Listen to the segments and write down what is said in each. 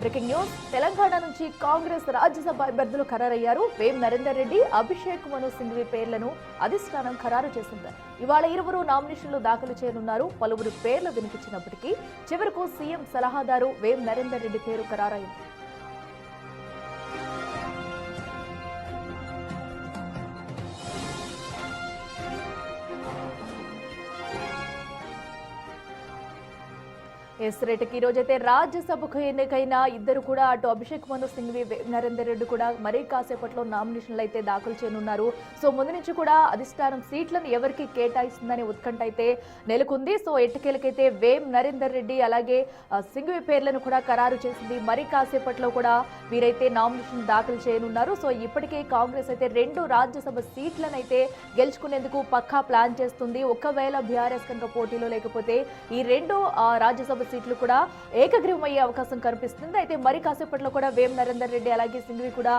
Breaking news Telangana నుంచి కాంగ్రెస్ రాజ్యసభ అభ్యర్థులు ఖరారయ్యారు. వేం నరేందర్ రెడ్డి, అభిషేక్ మను సింఘ్వి పేర్లను అధిష్టానం ఖరారు చేసింది. ఇవాళ ఇరువురు నామినేషన్లు దాఖలు చేయనున్నారు. పలువురు పేర్లు వినిపించినప్పటికీ చివరకు సీఎం సలహాదారు వేం నరేందర్ రెడ్డి పేరు ఖరారైంది. ఎస్రేట్కి ఈ రోజైతే రాజ్యసభకు ఎన్నికైన ఇద్దరు కూడా అటు అభిషేక్ మను సింఘ్వి, నరేందర్ రెడ్డి కూడా మరీ కాసేపట్లో నామినేషన్లు అయితే దాఖలు చేయనున్నారు. సో ముందు నుంచి కూడా అధిష్టానం సీట్లను ఎవరికి కేటాయిస్తుందనే ఉత్కంఠ అయితే నెలకొంది. సో ఎట్టకేలకైతే వేం నరేందర్ రెడ్డి అలాగే సింఘ్వి పేర్లను కూడా ఖరారు చేసింది. మరీ కాసేపట్లో కూడా వీరైతే నామినేషన్ దాఖలు చేయనున్నారు. సో ఇప్పటికే కాంగ్రెస్ అయితే 2 రాజ్యసభ సీట్లను అయితే గెలుచుకునేందుకు పక్కా ప్లాన్ చేస్తుంది. ఒకవేళ బీఆర్ఎస్ కనుక పోటీలో లేకపోతే ఈ 2 రాజ్యసభ సీట్లు కూడా ఏకగ్రీవమయ్యే అవకాశం కనిపిస్తుంది. అయితే మరి కాసేపట్లో కూడా వేం నరేందర్ రెడ్డి అలాగే సింఘ్వి కూడా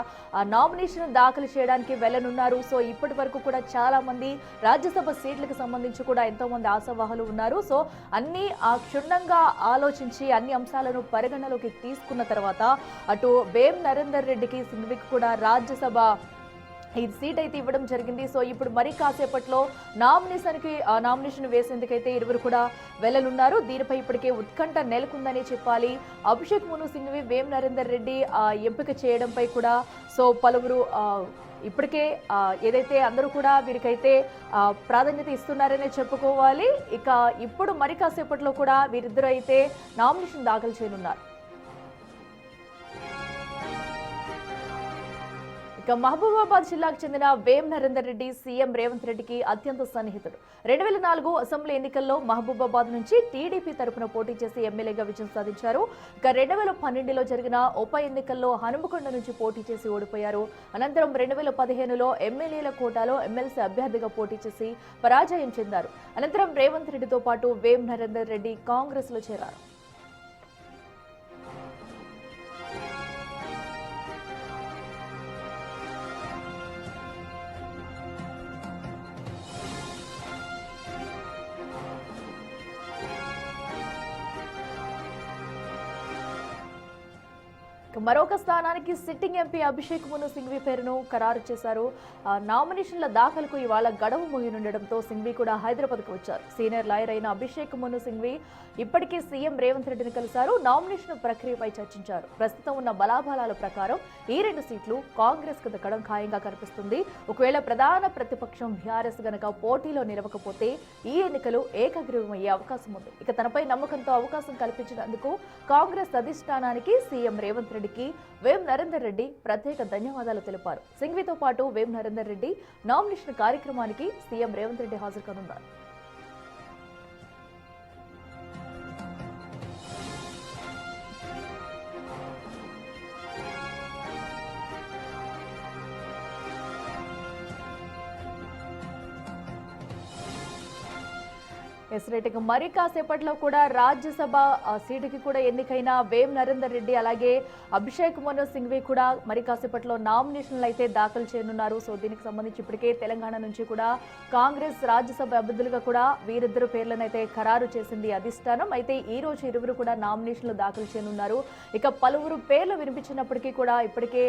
నామినేషన్ దాఖలు చేయడానికి వెళ్లనున్నారు. సో ఇప్పటి వరకు కూడా చాలా మంది రాజ్యసభ సీట్లకు సంబంధించి కూడా ఎంతో మంది ఆశావాహులు ఉన్నారు. సో అన్ని క్షుణ్ణంగా ఆలోచించి అన్ని అంశాలను పరిగణలోకి తీసుకున్న తర్వాత అటు వేం నరేందర్ రెడ్డికి సింఘ్వికి కూడా రాజ్యసభ ఈ సీట్ అయితే ఇవ్వడం జరిగింది. సో ఇప్పుడు మరి కాసేపట్లో నామినేషన్ వేసేందుకైతే ఇరువురు కూడా వెళ్లనున్నారు. దీనిపై ఇప్పటికే ఉత్కంఠ నెలకొందని చెప్పాలి. అభిషేక్ మను సింఘ్వి, వేం నరేందర్ రెడ్డి ఎంపిక చేయడంపై కూడా సో పలువురు ఇప్పటికే ఏదైతే అందరూ కూడా వీరికైతే ప్రాధాన్యత ఇస్తున్నారనే చెప్పుకోవాలి. ఇక ఇప్పుడు మరి కాసేపట్లో కూడా వీరిద్దరూ అయితే నామినేషన్ దాఖలు చేయనున్నారు. మహబూబాబాద్ జిల్లాకు చెందిన వేం నరేందర్ రెడ్డి సీఎం రేవంత్ రెడ్డికి అత్యంత సన్నిహితుడు. 2004 అసెంబ్లీ ఎన్నికల్లో మహబూబాబాద్ నుంచి టీడీపీ తరపున పోటీ చేసి ఎమ్మెల్యేగా విజయం సాధించారు. ఇక 2012లో జరిగిన ఉప ఎన్నికల్లో హనుమకొండ నుంచి పోటీ చేసి ఓడిపోయారు. అనంతరం 2015లో ఎమ్మెల్యేల కోటాలో ఎమ్మెల్సీ అభ్యర్థిగా పోటీ చేసి పరాజయం చెందారు. అనంతరం రేవంత్ రెడ్డితో పాటు వేం నరేందర్ రెడ్డి కాంగ్రెస్ లో చేరారు. మరొక స్థానానికి సిట్టింగ్ ఎంపీ అభిషేక్ మను సింఘ్వి పేరును ఖరారు చేశారు. నామినేషన్ల దాఖలకు ఇవాళ గడువు ముగినుండడంతో సింఘ్వి కూడా హైదరాబాద్కు వచ్చారు. సీనియర్ లాయర్ అయిన అభిషేక్ మను సింఘ్వి ఇప్పటికే సీఎం రేవంత్ రెడ్డిని కలిశారు. నామినేషన్ ప్రక్రియపై చర్చించారు. ప్రస్తుతం ఉన్న బలాబలాల ప్రకారం ఈ 2 సీట్లు కాంగ్రెస్ కు దక్కడం ఖాయంగా కనిపిస్తుంది. ఒకవేళ ప్రధాన ప్రతిపక్షం బీఆర్ఎస్ గనక పోటీలో నిలవకపోతే ఈ ఎన్నికలు ఏకగ్రీవమయ్యే అవకాశం ఉంది. ఇక తనపై నమ్మకంతో అవకాశం కల్పించినందుకు కాంగ్రెస్ అధిష్టానానికి సీఎం రేవంత్ రెడ్డికి వేం నరేందర్ రెడ్డి ప్రత్యేక ధన్యవాదాలు తెలిపారు. సింఘ్వితో పాటు వేం నరేందర్ రెడ్డి నామినేషన్ కార్యక్రమానికి సీఎం రేవంత్ రెడ్డి హాజరు కానున్నారు. ఎస్రేట్కి మరి కాసేపట్లో కూడా రాజ్యసభ సీటుకి కూడా ఎన్నికైన వేం నరేందర్ రెడ్డి అలాగే అభిషేక్ మను సింఘ్వి కూడా మరి కాసేపట్లో నామినేషన్లు అయితే దాఖలు చేయనున్నారు. సో దీనికి సంబంధించి ఇప్పటికే తెలంగాణ నుంచి కూడా కాంగ్రెస్ రాజ్యసభ అభ్యర్థులుగా కూడా వీరిద్దరు పేర్లను అయితే ఖరారు చేసింది అధిష్టానం. అయితే ఈ రోజు ఇరువురు కూడా నామినేషన్లు దాఖలు చేయనున్నారు. ఇక పలువురు పేర్లు వినిపించినప్పటికీ కూడా ఇప్పటికే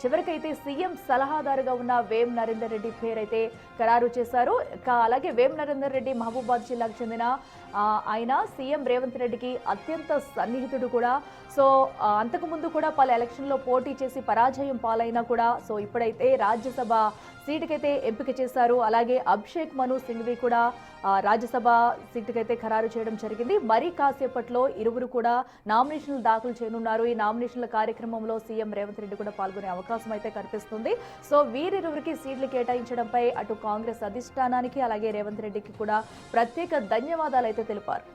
చివరికైతే సీఎం సలహాదారుగా ఉన్న వేం నరేందర్ రెడ్డి పేరైతే ఖరారు చేశారు. అలాగే వేం నరేందర్ రెడ్డి మహబూబాబాద్ జిల్లాకు చెందిన ఆయన సీఎం రేవంత్ రెడ్డికి అత్యంత సన్నిహితుడు కూడా. సో అంతకుముందు కూడా పలు ఎలక్షన్లో పోటీ చేసి పరాజయం పాలైనా కూడా సో ఇప్పుడైతే రాజ్యసభ సీటుకైతే ఎంపిక చేశారు. అలాగే అభిషేక్ మను సింఘ్వి కూడా రాజ్యసభ సీటుకైతే ఖరారు చేయడం జరిగింది. మరి కాసేపట్లో ఇరువురు కూడా నామినేషన్లు దాఖలు చేయనున్నారు. ఈ నామినేషన్ల కార్యక్రమంలో సీఎం రేవంత్ రెడ్డి కూడా పాల్గొనే అవకాశం అయితే కనిపిస్తుంది. సో వీరిరువురికి సీట్లు కేటాయించడంపై అటు కాంగ్రెస్ అధిష్టానానికి అలాగే రేవంత్ రెడ్డికి కూడా ప్రత్యేక ధన్యవాదాలు అయితే తెలిపారు.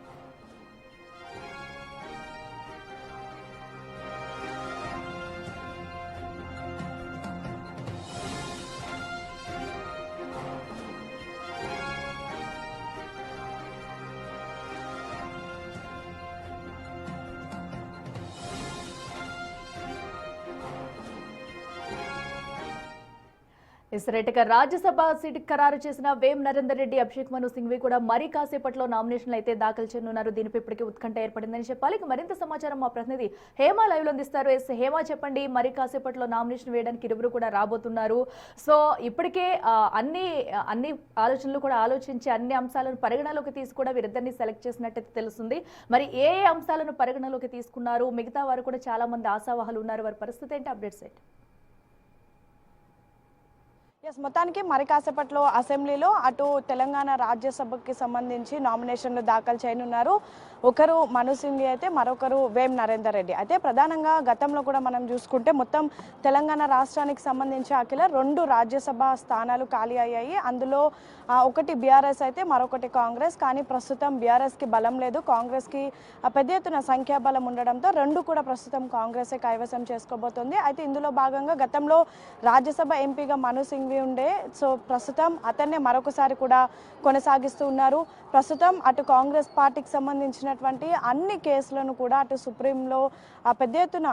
ఇక రాజ్యసభ సీటు ఖరారు చేసిన వేం నరేందర్ రెడ్డి, అభిషేక్ మను సింఘ్వి కూడా మరి కాసేపట్లో నామినేషన్లు అయితే దాఖలు చేయనున్నారు. దీనిపై ఇప్పటికీ ఉత్కంఠ ఏర్పడిందని చెప్పాలి. మరింత సమాచారం మా ప్రతినిధి హేమ లైవ్ లో అందిస్తారు. హేమ, చెప్పండి, మరి కాసేపట్లో నామినేషన్ వేయడానికి ఇరువురు కూడా రాబోతున్నారు. సో ఇప్పటికే అన్ని ఆలోచనలు కూడా ఆలోచించి అన్ని అంశాలను పరిగణలోకి తీసుకు వీరిద్దరిని సెలెక్ట్ చేసినట్టయితే తెలుస్తుంది. మరి ఏ అంశాలను పరిగణలోకి తీసుకున్నారు? మిగతా వారు కూడా చాలా మంది ఆశావాహులు ఉన్నారు. వారి పరిస్థితి ఏంటి? అప్డేట్స్ ఏంటి? మొత్తానికి మరి కాసేపట్లో అసెంబ్లీలో అటు తెలంగాణ రాజ్యసభకి సంబంధించి నామినేషన్లు దాఖలు చేయనున్నారు. ఒకరు మను సింఘ్వి అయితే మరొకరు వేం నరేందర్ రెడ్డి. అయితే ప్రధానంగా గతంలో కూడా మనం చూసుకుంటే మొత్తం తెలంగాణ రాష్ట్రానికి సంబంధించి అఖిల 2 రాజ్యసభ స్థానాలు ఖాళీ అయ్యాయి. అందులో ఒకటి బీఆర్ఎస్ అయితే మరొకటి కాంగ్రెస్. కానీ ప్రస్తుతం బీఆర్ఎస్కి బలం లేదు, కాంగ్రెస్కి పెద్ద ఎత్తున సంఖ్యాబలం ఉండడంతో 2 కూడా ప్రస్తుతం కాంగ్రెసే కైవసం చేసుకోబోతోంది. అయితే ఇందులో భాగంగా గతంలో రాజ్యసభ ఎంపీగా మను సింఘ్వి ఉండే, సో ప్రస్తుతం అతన్నే మరొకసారి కూడా కొనసాగిస్తూ ఉన్నారు. ప్రస్తుతం అటు కాంగ్రెస్ పార్టీకి సంబంధించినటువంటి అన్ని కేసులను కూడా అటు సుప్రీంలో పెద్ద ఎత్తున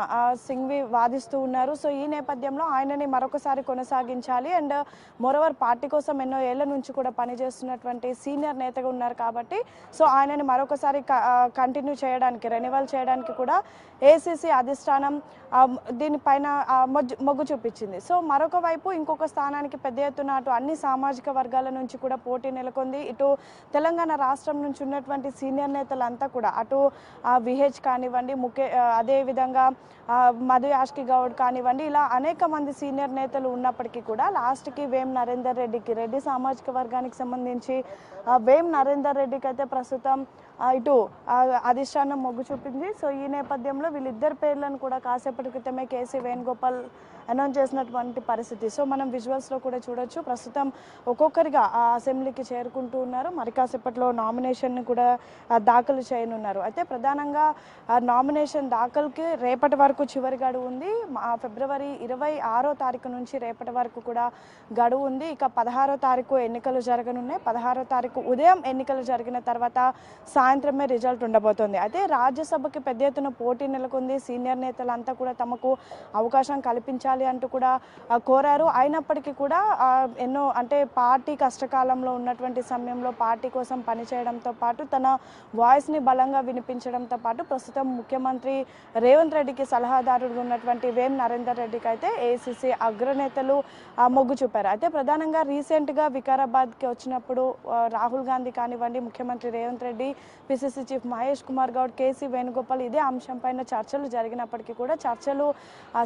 సింఘ్వి వాదిస్తూ ఉన్నారు. సో ఈ నేపథ్యంలో ఆయనని మరొకసారి కొనసాగించాలి. అండ్ మోరోవర్ పార్టీ కోసం ఎన్నో ఏళ్ల నుంచి కూడా పనిచేస్తున్నటువంటి సీనియర్ నేతగా ఉన్నారు కాబట్టి సో ఆయనని మరొకసారి కంటిన్యూ చేయడానికి, రెన్యువల్ చేయడానికి కూడా ఏఐసీసీ అధిష్టానం దీనిపైన మొగ్గు చూపించింది. సో మరొక వైపు ఇంకొక స్థానానికి పెద్ద ఎత్తున అటు అన్ని సామాజిక వర్గాల నుంచి కూడా పోటీ నెలకొంది. ఇటు తెలంగాణ రాష్ట్రం నుంచి ఉన్నటువంటి సీనియర్ నేతలంతా కూడా అటు విహెచ్ కానివ్వండి, అదేవిధంగా మధు యాష్కి గౌడ్ కానివ్వండి, ఇలా అనేక మంది సీనియర్ నేతలు ఉన్నప్పటికీ కూడా లాస్ట్కి వేం నరేందర్ రెడ్డికి, రెడ్డి సామాజిక వర్గానికి సంబంధించి వేం నరేందర్ రెడ్డికి అయితే ప్రస్తుతం ఇటు అధిష్టానం మొగ్గు చూపింది. సో ఈ నేపథ్యంలో వీళ్ళిద్దరి పేర్లను కూడా కాసేపటి క్రితమే కేసీ వేణుగోపాల్ అనౌన్స్ చేసినటువంటి పరిస్థితి. సో మనం విజువల్స్లో కూడా చూడొచ్చు. ప్రస్తుతం ఒక్కొక్కరిగా ఆ అసెంబ్లీకి చేరుకుంటూ ఉన్నారు. మరి కాసేపట్లో నామినేషన్ని కూడా దాఖలు చేయనున్నారు. అయితే ప్రధానంగా నామినేషన్ దాఖలుకి రేపటి వరకు చివరి గడువు ఉంది. ఫిబ్రవరి 26వ తారీఖు నుంచి రేపటి వరకు కూడా గడువు ఉంది. ఇక 16వ తారీఖు ఎన్నికలు జరగనున్నాయి. 16వ తారీఖు ఉదయం ఎన్నికలు జరిగిన తర్వాత సాయంత్రమే రిజల్ట్ ఉండబోతోంది. అయితే రాజ్యసభకి పెద్ద ఎత్తున పోటీ నెలకొంది. సీనియర్ నేతలంతా కూడా తమకు అవకాశం కల్పించాలి అంటూ కూడా కోరారు. అయినప్పటికీ కూడా ఎన్నో అంటే పార్టీ కష్టకాలంలో ఉన్నటువంటి సమయంలో పార్టీ కోసం పనిచేయడంతో పాటు తన వాయిస్ని బలంగా వినిపించడంతో పాటు ప్రస్తుతం ముఖ్యమంత్రి రేవంత్ రెడ్డికి సలహాదారుడుగా ఉన్నటువంటి వేం నరేందర్ రెడ్డికి అయితే ఏఐసీసీ అగ్రనేతలు మొగ్గు చూపారు. అయితే ప్రధానంగా రీసెంట్గా వికారాబాద్కి వచ్చినప్పుడు రాహుల్ గాంధీ కానివ్వండి, ముఖ్యమంత్రి Revanth Reddy, PCC chief Mahesh Kumar Goud, KC Venugopal ఇదే అంశంపైన చర్చలు జరిగినప్పటికీ కూడా చర్చలు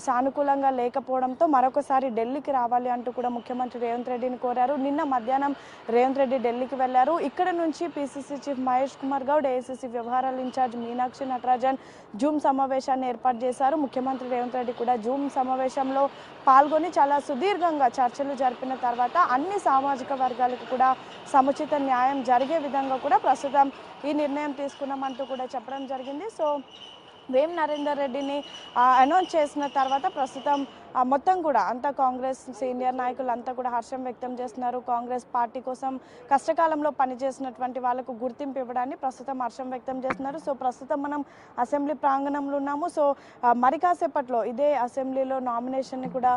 సానుకూలంగా లేకపోవడంతో మరొకసారి ఢిల్లీకి రావాలి అంటూ కూడా ముఖ్యమంత్రి రేవంత్ రెడ్డిని కోరారు. నిన్న మధ్యాహ్నం రేవంత్ రెడ్డి ఢిల్లీకి వెళ్లారు. ఇక్కడ నుంచి PCC chief Mahesh Kumar Goud, AICC వ్యవహారాల ఇన్ఛార్జ్ మీనాక్షి నటరాజన్ జూమ్ సమావేశాన్ని ఏర్పాటు చేశారు. ముఖ్యమంత్రి రేవంత్ రెడ్డి కూడా జూమ్ సమావేశంలో పాల్గొని చాలా సుదీర్ఘంగా చర్చలు జరిపిన తర్వాత అన్ని సామాజిక వర్గాలకు కూడా సముచిత న్యాయం జరిగే విధంగా కూడా ప్రస్తుతం ఈ నిర్ణయం తీసుకున్నామంటూ కూడా చెప్పడం జరిగింది. సో వేం నరేందర్ రెడ్డిని అనౌన్స్ చేసిన తర్వాత ప్రస్తుతం మొత్తం కూడా అంతా కాంగ్రెస్ సీనియర్ నాయకులు అంతా కూడా హర్షం వ్యక్తం చేస్తున్నారు. కాంగ్రెస్ పార్టీ కోసం కష్టకాలంలో పనిచేసినటువంటి వాళ్ళకు గుర్తింపు ఇవ్వడాన్ని ప్రస్తుతం హర్షం వ్యక్తం చేస్తున్నారు. సో ప్రస్తుతం మనం అసెంబ్లీ ప్రాంగణంలో ఉన్నాము. సో మరి కాసేపట్లో ఇదే అసెంబ్లీలో నామినేషన్ని కూడా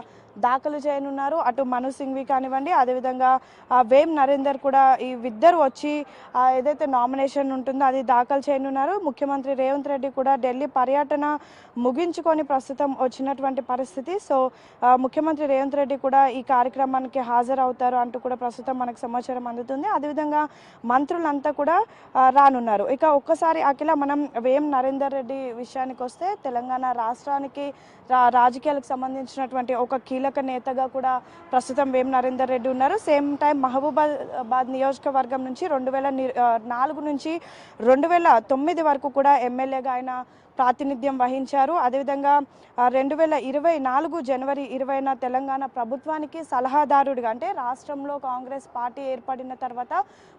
దాఖలు చేయనున్నారు. అటు మను సింఘ్వి కానివ్వండి, అదేవిధంగా వేం నరేందర్ కూడా ఈ ఇద్దరు వచ్చి ఏదైతే నామినేషన్ ఉంటుందో అది దాఖలు చేయనున్నారు. ముఖ్యమంత్రి రేవంత్ రెడ్డి కూడా ఢిల్లీ పర్యటన ముగించుకొని ప్రస్తుతం వచ్చినటువంటి పరిస్థితి. సో ముఖ్యమంత్రి రేవంత్ రెడ్డి కూడా ఈ కార్యక్రమానికి హాజరవుతారు అంటూ కూడా ప్రస్తుతం మనకు సమాచారం అందుతుంది. అదేవిధంగా మంత్రులంతా కూడా రానున్నారు. ఇక ఒక్కసారి అఖిల మనం వేం నరేందర్ రెడ్డి విషయానికి వస్తే తెలంగాణ రాష్ట్రానికి రాజకీయాలకు సంబంధించినటువంటి ఒక కీలక నేతగా కూడా ప్రస్తుతం వేం నరేందర్ రెడ్డి ఉన్నారు. సేమ్ టైం మహబూబాబాద్ నియోజకవర్గం నుంచి 2004 నుంచి 2009 వరకు కూడా ఎమ్మెల్యేగా ఆయన ప్రాతినిధ్యం వహించారు. అదేవిధంగా 2024 జనవరి 20న తెలంగాణ ప్రభుత్వానికి సలహాదారుడిగా, అంటే రాష్ట్రంలో కాంగ్రెస్ పార్టీ ఏర్పడిన తర్వాత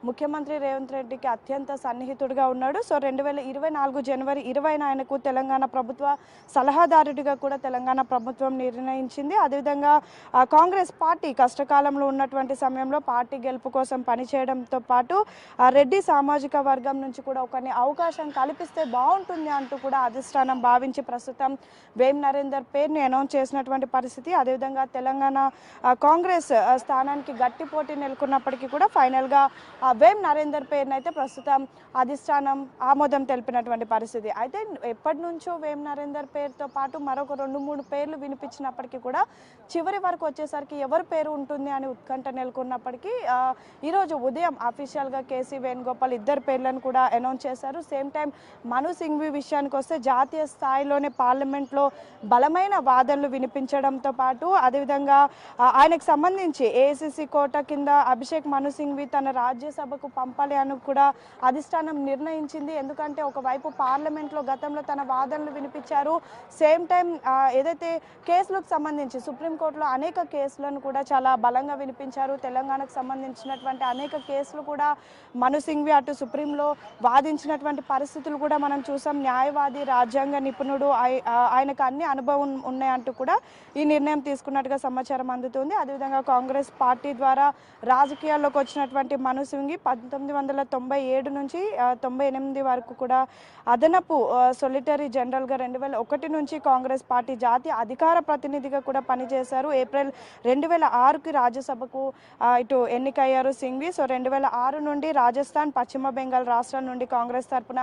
ముఖ్యమంత్రి రేవంత్ రెడ్డికి అత్యంత సన్నిహితుడిగా ఉన్నాడు. సో 2024 జనవరి 20న ఆయనకు తెలంగాణ ప్రభుత్వ సలహాదారుడిగా కూడా తెలంగాణ ప్రభుత్వం నిర్ణయించింది. అదేవిధంగా కాంగ్రెస్ పార్టీ కష్టకాలంలో ఉన్నటువంటి సమయంలో పార్టీ గెలుపు కోసం పనిచేయడంతో పాటు రెడ్డి సామాజిక వర్గం నుంచి కూడా ఒకరిని అవకాశం కల్పిస్తే బాగుంటుంది అంటూ కూడా అధిష్టానం భావించి ప్రస్తుతం వేం నరేందర్ పేరుని అనౌన్స్ చేసినటువంటి పరిస్థితి. అదేవిధంగా తెలంగాణ కాంగ్రెస్ స్థానానికి గట్టి పోటీ నెలకొన్నప్పటికీ కూడా ఫైనల్గా వేం నరేందర్ పేరుని అయితే ప్రస్తుతం అధిష్టానం ఆమోదం తెలిపినటువంటి పరిస్థితి. అయితే ఎప్పటి నుంచో వేం నరేందర్ పేరుతో పాటు మరొక 2-3 పేర్లు వినిపించినప్పటికీ కూడా చివరి వరకు వచ్చేసరికి ఎవరి పేరు ఉంటుంది అని ఉత్కంఠ నెలకొన్నప్పటికీ ఈరోజు ఉదయం అఫీషియల్గా కేసీ వేణుగోపాల్ ఇద్దరు పేర్లను కూడా అనౌన్స్ చేశారు. సేమ్ టైం మను సింఘ్వి విషయానికి వస్తే జాతీయ స్థాయిలోనే పార్లమెంట్లో బలమైన వాదనలు వినిపించడంతో పాటు అదేవిధంగా ఆయనకు సంబంధించి ఏఐసిసి కోట కింద అభిషేక్ మను సింఘ్వి తన రాజ్యసభకు పంపాలి అని కూడా అధిష్టానం నిర్ణయించింది. ఎందుకంటే ఒకవైపు పార్లమెంట్లో గతంలో తన వాదనలు వినిపించారు. సేమ్ టైం ఏదైతే కేసులకు సంబంధించి సుప్రీంకోర్టులో అనేక కేసులను కూడా చాలా బలంగా వినిపించారు. తెలంగాణకు సంబంధించినటువంటి అనేక కేసులు కూడా మను సింఘ్వి అటు సుప్రీంలో వాదించినటువంటి పరిస్థితులు కూడా మనం చూసాం. న్యాయవాది, రాజ్యాంగ నిపుణుడు, ఆయనకు అన్ని అనుభవం ఉన్నాయంటూ కూడా ఈ నిర్ణయం తీసుకున్నట్టుగా సమాచారం అందుతుంది. అదేవిధంగా కాంగ్రెస్ పార్టీ ద్వారా రాజకీయాల్లోకి వచ్చినటువంటి మను సింఘ్వి 1997 నుంచి 98 వరకు కూడా అదనపు సొలిటరీ జనరల్గా 2001 నుంచి కాంగ్రెస్ పార్టీ జాతీయ అధికార ప్రతినిధిగా కూడా పనిచేశారు. ఏప్రిల్ 2006కి రాజ్యసభకు ఇటు ఎన్నికయ్యారు సింఘ్వి. సో 2006 నుండి రాజస్థాన్, పశ్చిమ బెంగాల్ రాష్ట్రాల నుండి కాంగ్రెస్ తరఫున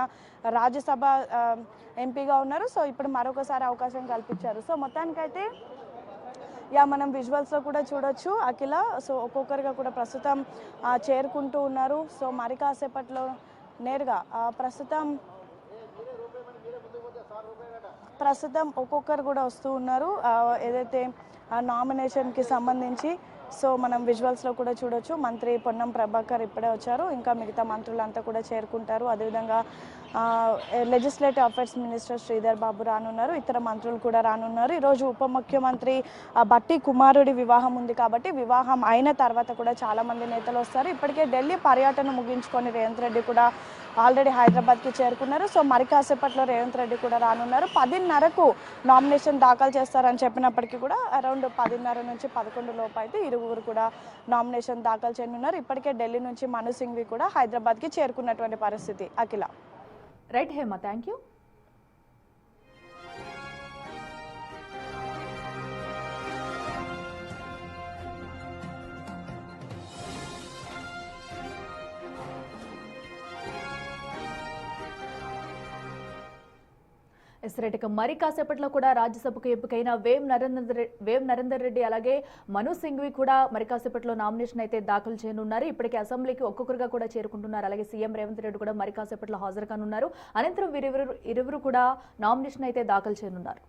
రాజ్యసభ ఎంపీగా ఉన్నారు. సో ఇప్పుడు మరొకసారి అవకాశం కల్పించారు. సో మొత్తానికైతే మనం విజువల్స్లో కూడా చూడొచ్చు అఖిల. సో ఒక్కొక్కరిగా కూడా ప్రస్తుతం చేరుకుంటూ ఉన్నారు. సో మరి కాసేపట్లో నేరుగా ప్రస్తుతం ఒక్కొక్కరు కూడా వస్తూ ఉన్నారు ఏదైతే నామినేషన్కి సంబంధించి. సో మనం విజువల్స్లో కూడా చూడొచ్చు. మంత్రి పొన్నం ప్రభాకర్ ఇప్పుడే వచ్చారు. ఇంకా మిగతా మంత్రులంతా కూడా చేరుకుంటారు. అదేవిధంగా legislative affairs minister Sridhar Babu రానున్నారు. ఇతర మంత్రులు కూడా రానున్నారు. ఈరోజు ఉప ముఖ్యమంత్రి భట్టి కుమారుడి వివాహం ఉంది కాబట్టి వివాహం అయిన తర్వాత కూడా చాలామంది నేతలు వస్తారు. ఇప్పటికే ఢిల్లీ పర్యటన ముగించుకొని రేవంత్ రెడ్డి కూడా ఆల్రెడీ హైదరాబాద్కి చేరుకున్నారు. సో మరి కాసేపట్లో రేవంత్ రెడ్డి కూడా రానున్నారు. 10:30కు నామినేషన్ దాఖలు చేస్తారని చెప్పినప్పటికీ కూడా అరౌండ్ 10:30 నుంచి 11 లోపు అయితే ఇరువురు కూడా నామినేషన్ దాఖలు చేయనున్నారు. ఇప్పటికే ఢిల్లీ నుంచి మను సింఘ్వి కూడా హైదరాబాద్కి చేరుకున్నటువంటి పరిస్థితి. Akhila. Right Hema, thank you. ఎస్రేటిక మరి కాసేపట్లో కూడా రాజ్యసభకు ఎంపికైన వేం నరేందర్ రెడ్డి అలాగే మను సింఘ్వి కూడా మరి కాసేపట్లో నామినేషన్ అయితే దాఖలు చేయనున్నారు. ఇప్పటికే అసెంబ్లీకి ఒక్కొక్కరుగా కూడా చేరుకుంటున్నారు. అలాగే సీఎం రేవంత్ రెడ్డి కూడా మరి కాసేపట్లో హాజరు కానున్నారు. అనంతరం ఇరువురు కూడా నామినేషన్ అయితే దాఖలు చేయనున్నారు.